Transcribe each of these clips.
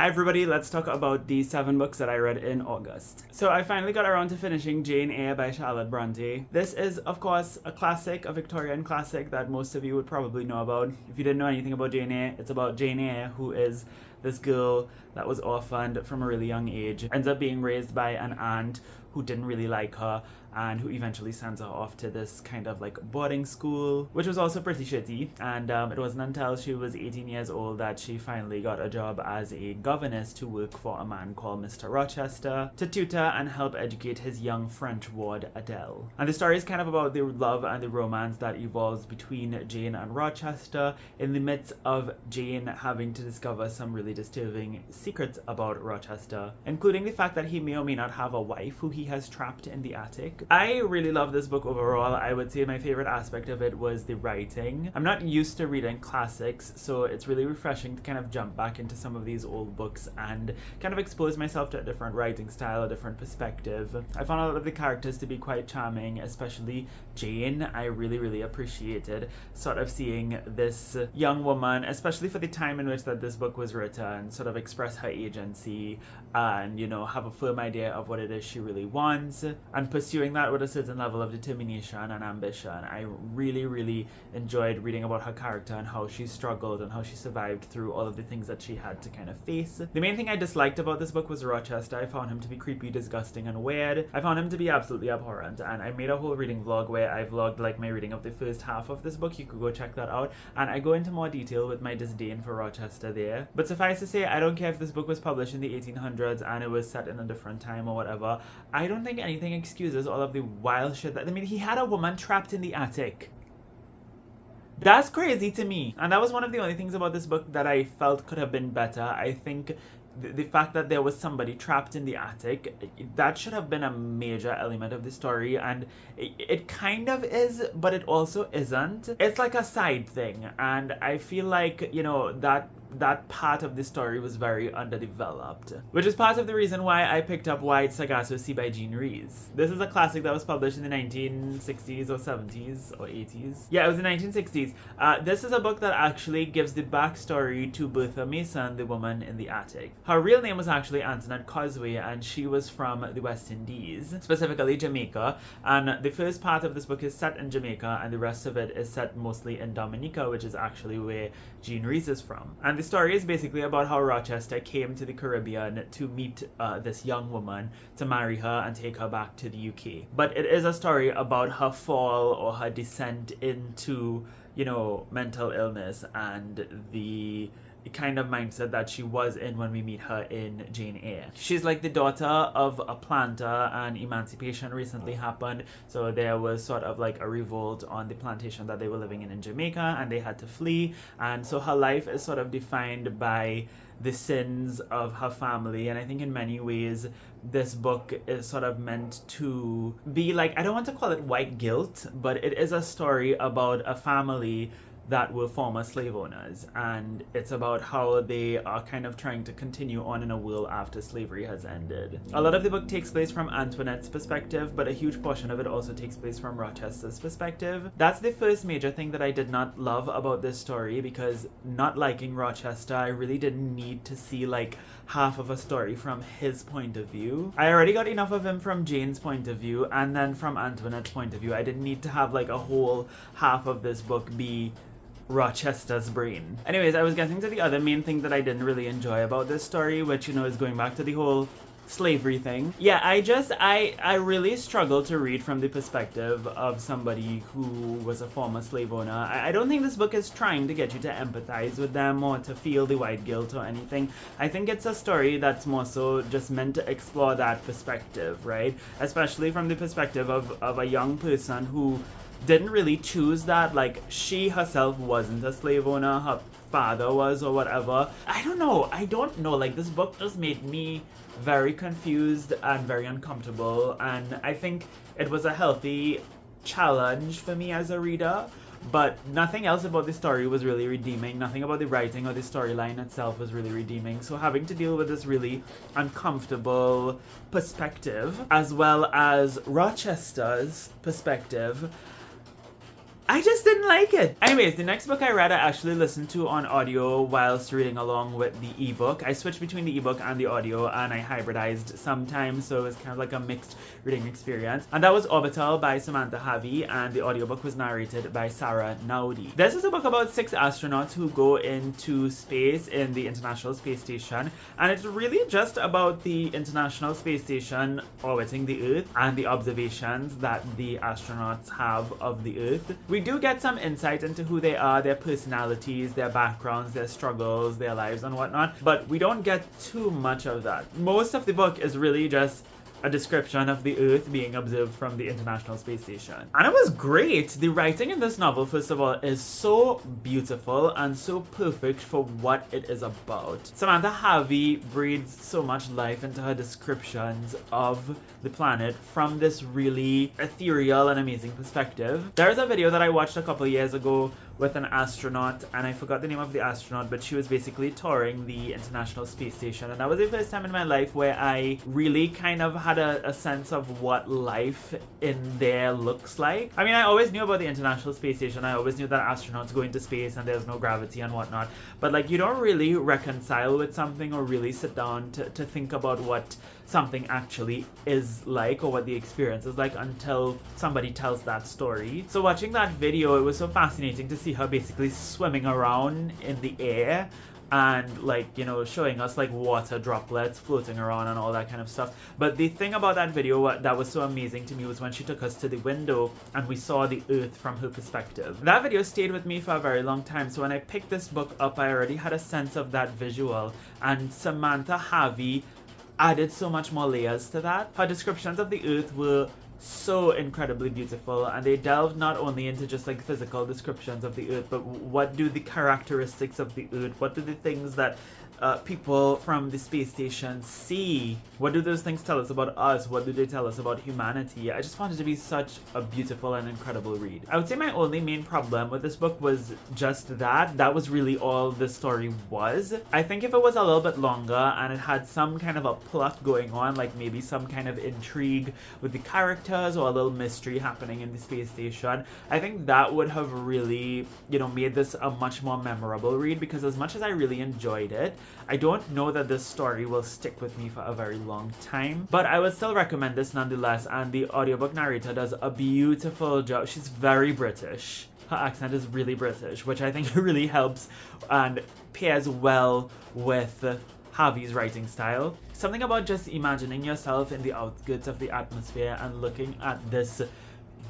everybody, let's talk about the 7 books that I read in August. So I finally got around to finishing Jane Eyre by Charlotte Bronte. This is, of course, a classic, a Victorian classic that most of you would probably know about. If you didn't know anything about Jane Eyre, it's about Jane Eyre, who is this girl that was orphaned from a really young age, ends up being raised by an aunt who didn't really like her, and who eventually sends her off to this kind of like boarding school, which was also pretty shitty. And it wasn't until she was 18 years old that she finally got a job as a governess to work for a man called Mr. Rochester to tutor and help educate his young French ward Adele. And the story is kind of about the love and the romance that evolves between Jane and Rochester in the midst of Jane having to discover some really disturbing secrets about Rochester, including the fact that he may or may not have a wife who he has trapped in the attic. I really love this book overall. I would say my favorite aspect of it was the writing. I'm not used to reading classics, so it's really refreshing to kind of jump back into some of these old books and kind of expose myself to a different writing style, a different perspective. I found a lot of the characters to be quite charming, especially Jane. I really appreciated sort of seeing this young woman, especially for the time in which that this book was written, sort of express her agency and, you know, have a firm idea of what it is she really wants and pursuing that with a certain level of determination and ambition. I really enjoyed reading about her character and how she struggled and how she survived through all of the things that she had to kind of face. The main thing I disliked about this book was Rochester. I found him to be creepy, disgusting, and weird. I found him to be absolutely abhorrent, and I made a whole reading vlog where I vlogged like my reading of the first half of this book. You could go check that out, and I go into more detail with my disdain for Rochester there. But suffice to say, I don't care if this book was published in the 1800s and it was set in a different time or whatever. I don't think anything excuses all of the wild shit that, I mean, he had a woman trapped in the attic. That's crazy to me. And that was one of the only things about this book that I felt could have been better. I think the fact that there was somebody trapped in the attic, that should have been a major element of the story, and it kind of is, but it also isn't. It's like a side thing, and I feel like, you know, that part of the story was very underdeveloped, which is part of the reason why I picked up Wide Sargasso Sea by Jean Rhys. This is a classic that was published in the 1960s or 70s or 80s. Yeah, it was the 1960s. This is a book that actually gives the backstory to Bertha Mason, the woman in the attic. Her real name was actually Antoinette Cosway, and she was from the West Indies, specifically Jamaica, and the first part of this book is set in Jamaica, and the rest of it is set mostly in Dominica, which is actually where Jean Rhys is from. And the story is basically about how Rochester came to the Caribbean to meet this young woman, to marry her and take her back to the UK. But it is a story about her fall or her descent into, you know, mental illness and the kind of mindset that she was in when we meet her in Jane Eyre. She's like the daughter of a planter, and emancipation recently happened, so there was sort of like a revolt on the plantation that they were living in Jamaica, and they had to flee, and so her life is sort of defined by the sins of her family. And I think in many ways this book is sort of meant to be like, I don't want to call it white guilt, but it is a story about a family that were former slave owners, and it's about how they are kind of trying to continue on in a world after slavery has ended. A lot of the book takes place from Antoinette's perspective, but a huge portion of it also takes place from Rochester's perspective. That's the first major thing that I did not love about this story, because not liking Rochester, I really didn't need to see like half of a story from his point of view. I already got enough of him from Jane's point of view, and then from Antoinette's point of view. I didn't need to have like a whole half of this book be Rochester's brain. Anyways, I was getting to the other main thing that I didn't really enjoy about this story, which, you know, is going back to the whole slavery thing. Yeah, I really struggle to read from the perspective of somebody who was a former slave owner. I don't think this book is trying to get you to empathize with them or to feel the white guilt or anything. I think it's a story that's more so just meant to explore that perspective, right? Especially from the perspective of a young person who didn't really choose that. Like, she herself wasn't a slave owner, her father was or whatever. I don't know, like, this book just made me very confused and very uncomfortable, and I think it was a healthy challenge for me as a reader, but nothing else about the story was really redeeming. Nothing about the writing or the storyline itself was really redeeming. So having to deal with this really uncomfortable perspective, as well as Rochester's perspective, I just didn't like it. Anyways, the next book I read I actually listened to on audio whilst reading along with the ebook. I switched between the ebook and the audio and I hybridized sometimes, so it was kind of like a mixed reading experience. And that was Orbital by Samantha Harvey, and the audiobook was narrated by Sarah Naudi. This is a book about 6 astronauts who go into space in the International Space Station, and it's really just about the International Space Station orbiting the Earth and the observations that the astronauts have of the Earth. We do get some insight into who they are, their personalities, their backgrounds, their struggles, their lives and whatnot, but we don't get too much of that. Most of the book is really just a description of the Earth being observed from the International Space Station. And it was great! The writing in this novel, first of all, is so beautiful and so perfect for what it is about. Samantha Harvey breathes so much life into her descriptions of the planet from this really ethereal and amazing perspective. There's a video that I watched a couple years ago with an astronaut, and I forgot the name of the astronaut, but she was basically touring the International Space Station, and that was the first time in my life where I really kind of had a sense of what life in there looks like. I mean, I always knew about the International Space Station, I always knew that astronauts go into space and there's no gravity and whatnot, but like you don't really reconcile with something or really sit down to think about what something actually is like or what the experience is like until somebody tells that story. So watching that video, it was so fascinating to see her basically swimming around in the air and like, you know, showing us like water droplets floating around and all that kind of stuff. But the thing about that video that was so amazing to me was when she took us to the window and we saw the Earth from her perspective. That video stayed with me for a very long time, so when I picked this book up I already had a sense of that visual, and Samantha Harvey added so much more layers to that. Her descriptions of the Earth were so incredibly beautiful, and they delved not only into just like physical descriptions of the Earth, but what do the characteristics of the Earth, what do the things that people from the space station see, what do those things tell us about us, what do they tell us about humanity. I just found it to be such a beautiful and incredible read. I would say my only main problem with this book was just that was really all the story was. I think if it was a little bit longer and it had some kind of a plot going on, like maybe some kind of intrigue with the characters or a little mystery happening in the space station, I think that would have really, you know, made this a much more memorable read, because as much as I really enjoyed it, I don't know that this story will stick with me for a very long time, but I would still recommend this nonetheless, and the audiobook narrator does a beautiful job. She's very British. Her accent is really British, which I think really helps and pairs well with Harvey's writing style. Something about just imagining yourself in the outskirts of the atmosphere and looking at this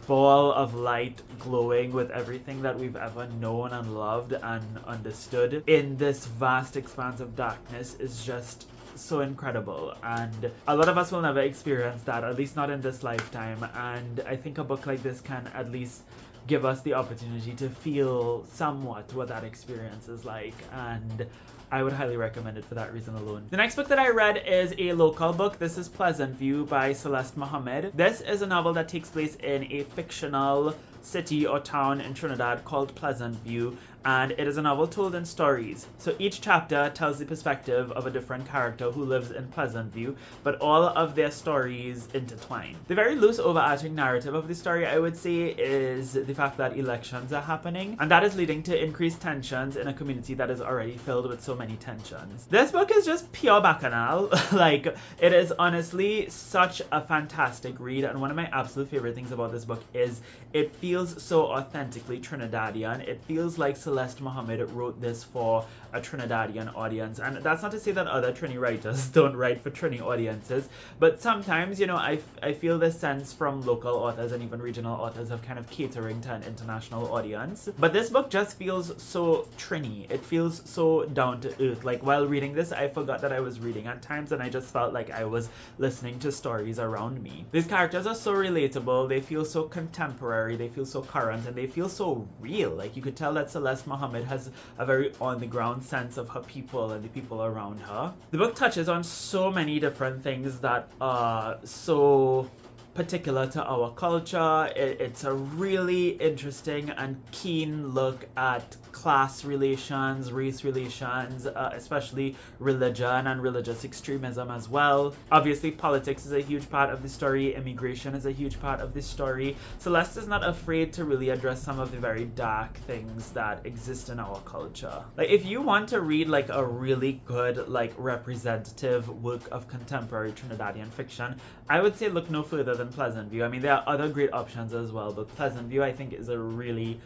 ball of light glowing with everything that we've ever known and loved and understood in this vast expanse of darkness is just so incredible, and a lot of us will never experience that, at least not in this lifetime, and I think a book like this can at least give us the opportunity to feel somewhat what that experience is like, and I would highly recommend it for that reason alone. The next book that I read is a local book. This is Pleasantview by Celeste Mohammed. This is a novel that takes place in a fictional city or town in Trinidad called Pleasantview, and it is a novel told in stories. So each chapter tells the perspective of a different character who lives in Pleasantview, but all of their stories intertwine. The very loose overarching narrative of the story, I would say, is the fact that elections are happening, and that is leading to increased tensions in a community that is already filled with so many tensions. This book is just pure bacchanal. Like, it is honestly such a fantastic read, and one of my absolute favorite things about this book is it feels so authentically Trinidadian. It feels like Celeste Mohammed wrote this for a Trinidadian audience, and that's not to say that other Trini writers don't write for Trini audiences, but sometimes, you know, I feel this sense from local authors and even regional authors of kind of catering to an international audience. But this book just feels so Trini. It feels so down to earth. Like, while reading this, I forgot that I was reading at times, and I just felt like I was listening to stories around me. These characters are so relatable, they feel so contemporary, they feel so current, and they feel so real. Like, you could tell that Celeste Mohammed has a very on-the-ground sense of her people and the people around her. The book touches on so many different things that are so particular to our culture. It's a really interesting and keen look at class relations, race relations, especially religion and religious extremism as well. Obviously, politics is a huge part of the story. Immigration is a huge part of the story. Celeste is not afraid to really address some of the very dark things that exist in our culture. Like, if you want to read like a really good, like, representative work of contemporary Trinidadian fiction, I would say look no further than Pleasantview. I mean, there are other great options as well, but Pleasantview, I think, is a really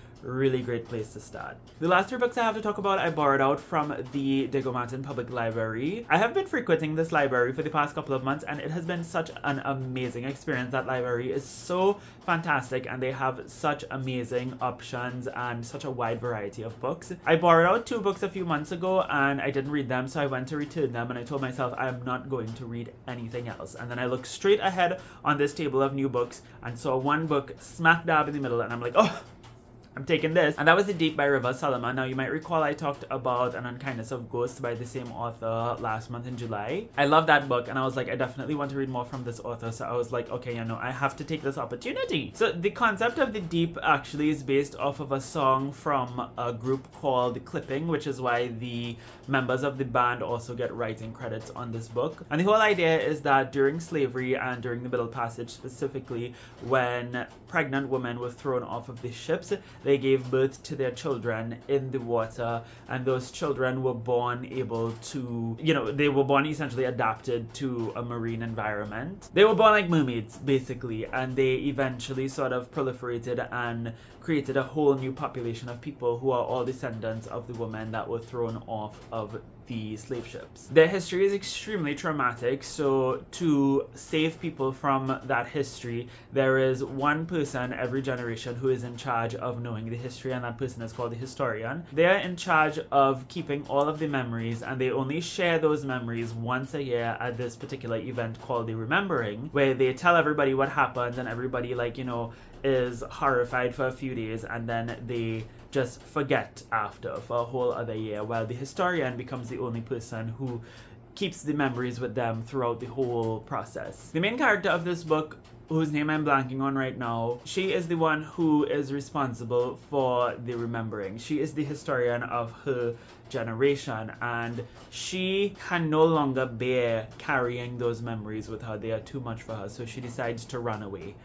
great place to start. The last 3 books I have to talk about I borrowed out from the Digomatin Public Library. I have been frequenting this library for the past couple of months, and it has been such an amazing experience. That library is so fantastic, and they have such amazing options and such a wide variety of books. I borrowed out 2 books a few months ago, and I didn't read them, so I went to return them, and I told myself I am not going to read anything else. And then I looked straight ahead on this table of new books and saw one book smack dab in the middle, and I'm like, oh, I'm taking this. And that was The Deep by River Solomon. Now, you might recall I talked about An Unkindness of Ghosts by the same author last month in July. I love that book, and I was like, I definitely want to read more from this author. So I was like, okay, I have to take this opportunity. So the concept of The Deep actually is based off of a song from a group called Clipping, which is why the members of the band also get writing credits on this book. And the whole idea is that during slavery and during the Middle Passage specifically, when pregnant women were thrown off of the ships, they gave birth to their children in the water, and those children were born able to, they were born essentially adapted to a marine environment. They were born like mermaids, basically, and they eventually sort of proliferated and created a whole new population of people who are all descendants of the women that were thrown off of the slave ships. Their history is extremely traumatic, so to save people from that history, there is one person every generation who is in charge of knowing the history, and that person is called the historian. They are in charge of keeping all of the memories, and they only share those memories once a year at this particular event called the Remembering, where they tell everybody what happened, and everybody is horrified for a few days, and then they just forget after for a whole other year, while the historian becomes the only person who keeps the memories with them throughout the whole process. The main character of this book, whose name I'm blanking on right now, she is the one who is responsible for the remembering. She is the historian of her generation, and she can no longer bear carrying those memories with her. They are too much for her, so she decides to run away.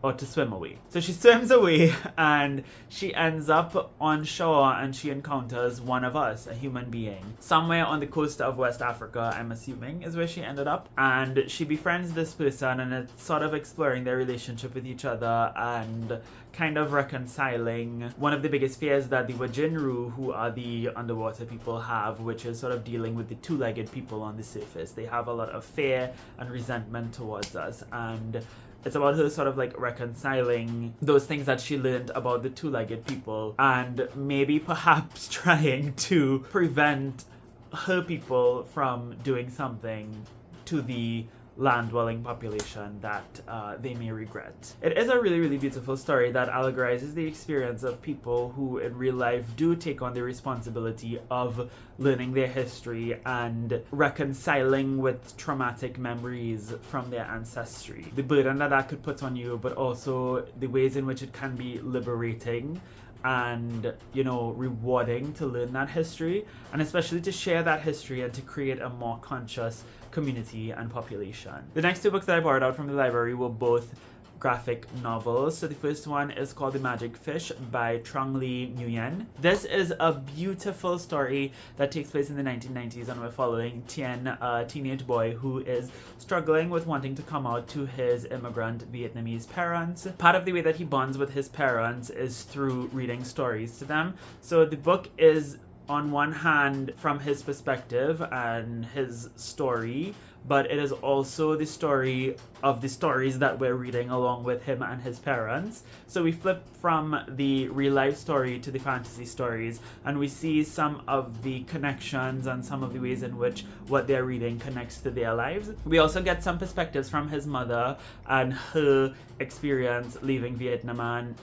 Or to swim away. So she swims away, and she ends up on shore, and she encounters one of us, a human being. Somewhere on the coast of West Africa, I'm assuming, is where she ended up. And she befriends this person, and it's sort of exploring their relationship with each other and kind of reconciling one of the biggest fears that the Wajinru, who are the underwater people, have, which is sort of dealing with the two-legged people on the surface. They have a lot of fear and resentment towards us, and it's about her sort of reconciling those things that she learned about the two-legged people, and maybe perhaps trying to prevent her people from doing something to the land-dwelling population that they may regret. It is a really beautiful story that allegorizes the experience of people who in real life do take on the responsibility of learning their history and reconciling with traumatic memories from their ancestry. The burden that could put on you, but also the ways in which it can be liberating and rewarding to learn that history, and especially to share that history and to create a more conscious community and population. The next 2 books that I borrowed out from the library were both graphic novels. So the first one is called The Magic Fish by Nguyen. This is a beautiful story that takes place in the 1990s, and we're following Tien, a teenage boy who is struggling with wanting to come out to his immigrant Vietnamese parents. Part of the way that he bonds with his parents is through reading stories to them. So the book is, on one hand, from his perspective and his story, but it is also the story of the stories that we're reading along with him and his parents. So we flip from the real life story to the fantasy stories, and we see some of the connections and some of the ways in which what they're reading connects to their lives. We also get some perspectives from his mother and her experience leaving Vietnam.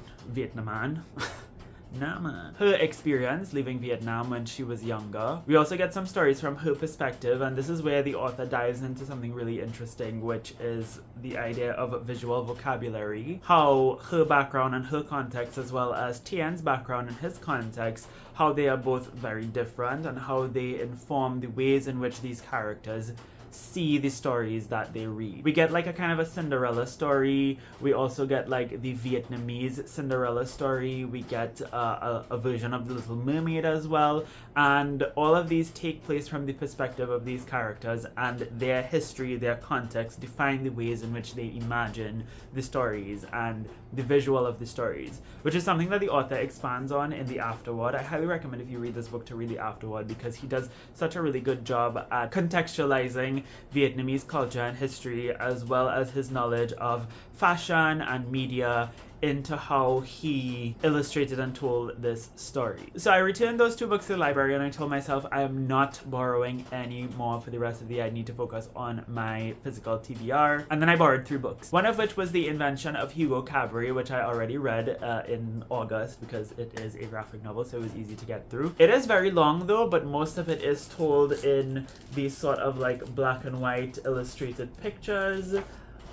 Vietnam. Her experience leaving Vietnam when she was younger. We also get some stories from her perspective, and this is where the author dives into something really interesting, which is the idea of visual vocabulary. How her background and her context, as well as Tien's background and his context, how they are both very different and how they inform the ways in which these characters see the stories that they read. We get like a kind of a Cinderella story. We also get like the Vietnamese Cinderella story. We get a version of the Little Mermaid as well. And all of these take place from the perspective of these characters, and their history, their context define the ways in which they imagine the stories and the visual of the stories, which is something that the author expands on in the afterword. I highly recommend if you read this book to read the afterword, because he does such a really good job at contextualizing Vietnamese culture and history, as well as his knowledge of fashion and media, into how he illustrated and told this story. So I returned those 2 books to the library, and I told myself I am not borrowing any more for the rest of the year. I need to focus on my physical TBR. And then I borrowed 3 books, one of which was The Invention of Hugo Cabret, which I already read in August, because it is a graphic novel, so it was easy to get through. It is very long though, but most of it is told in these sort of like black and white illustrated pictures,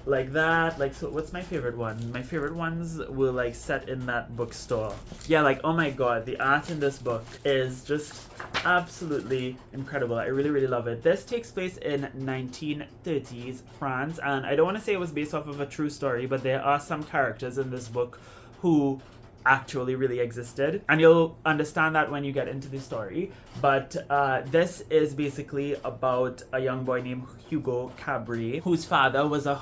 like that. Like, so what's my favorite one? My favorite ones were like set in that bookstore. Yeah, like, oh my god, the art in this book is just absolutely incredible. I really, really love it. This takes place in 1930s France, and I don't want to say it was based off of a true story, but there are some characters in this book who actually really existed, and you'll understand that when you get into the story. But this is basically about a young boy named Hugo Cabret, whose father was well,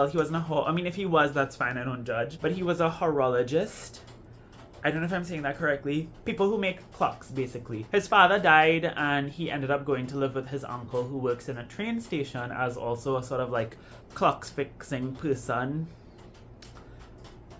he wasn't a horror, I mean, if he was, that's fine, I don't judge, but he was a horologist. I don't know if I'm saying that correctly. People who make clocks, basically. His father died, and he ended up going to live with his uncle, who works in a train station as also a sort of like clocks fixing person.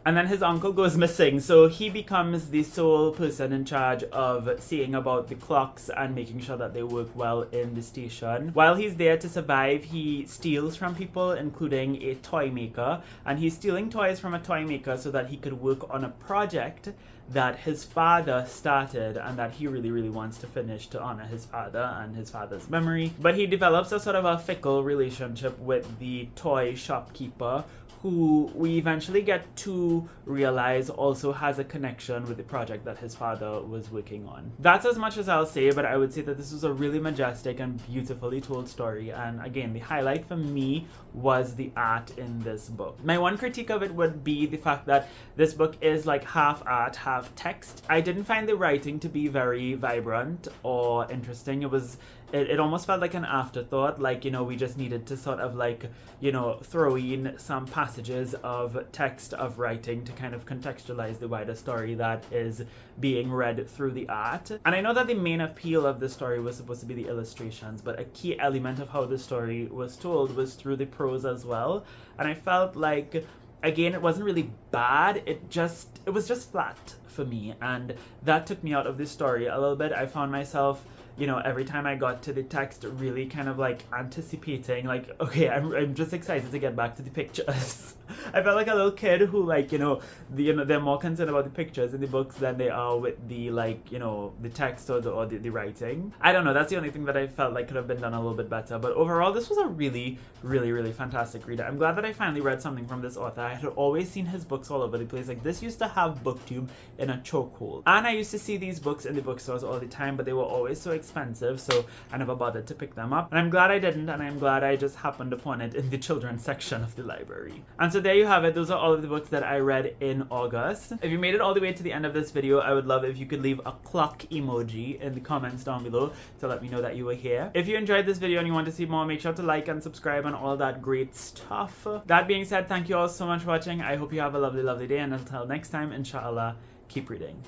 And then his uncle goes missing, so he becomes the sole person in charge of seeing about the clocks and making sure that they work well in the station. While he's there to survive, he steals from people, including a toy maker, and he's stealing toys from a toy maker so that he could work on a project that his father started and that he really, really wants to finish to honor his father and his father's memory. But he develops a sort of a fickle relationship with the toy shopkeeper, who we eventually get to realize also has a connection with the project that his father was working on. That's as much as I'll say, but I would say that this was a really majestic and beautifully told story, and again, the highlight for me was the art in this book. My one critique of it would be the fact that this book is like half art, half text. I didn't find the writing to be very vibrant or interesting. It almost felt like an afterthought, like, you know, we just needed to sort of like, you know, throw in some passages of text, of writing to kind of contextualize the wider story that is being read through the art. And I know that the main appeal of the story was supposed to be the illustrations, but a key element of how the story was told was through the prose as well. And I felt like, again, it wasn't really bad, it was just flat for me, and that took me out of the story a little bit. I found myself, you know, every time I got to the text, really kind of like anticipating, like, okay, I'm just excited to get back to the pictures. I felt like a little kid who, like, they're more concerned about the pictures in the books than they are with the, like, you know, the text or the writing. I don't know, that's the only thing that I felt like could have been done a little bit better. But overall, this was a really, really, really fantastic read. I'm glad that I finally read something from this author. I had always seen his books all over the place. Like, this used to have BookTube in a chokehold. And I used to see these books in the bookstores all the time, but they were always so expensive, so I never bothered to pick them up. And I'm glad I didn't, and I'm glad I just happened upon it in the children's section of the library. And so there you have it. Those are all of the books that I read in August. If you made it all the way to the end of this video, I would love if you could leave a clock emoji in the comments down below to let me know that you were here. If you enjoyed this video and you want to see more, make sure to like and subscribe and all that great stuff. That being said, thank you all so much for watching. I hope you have a lovely, lovely day, and until next time, inshallah, keep reading.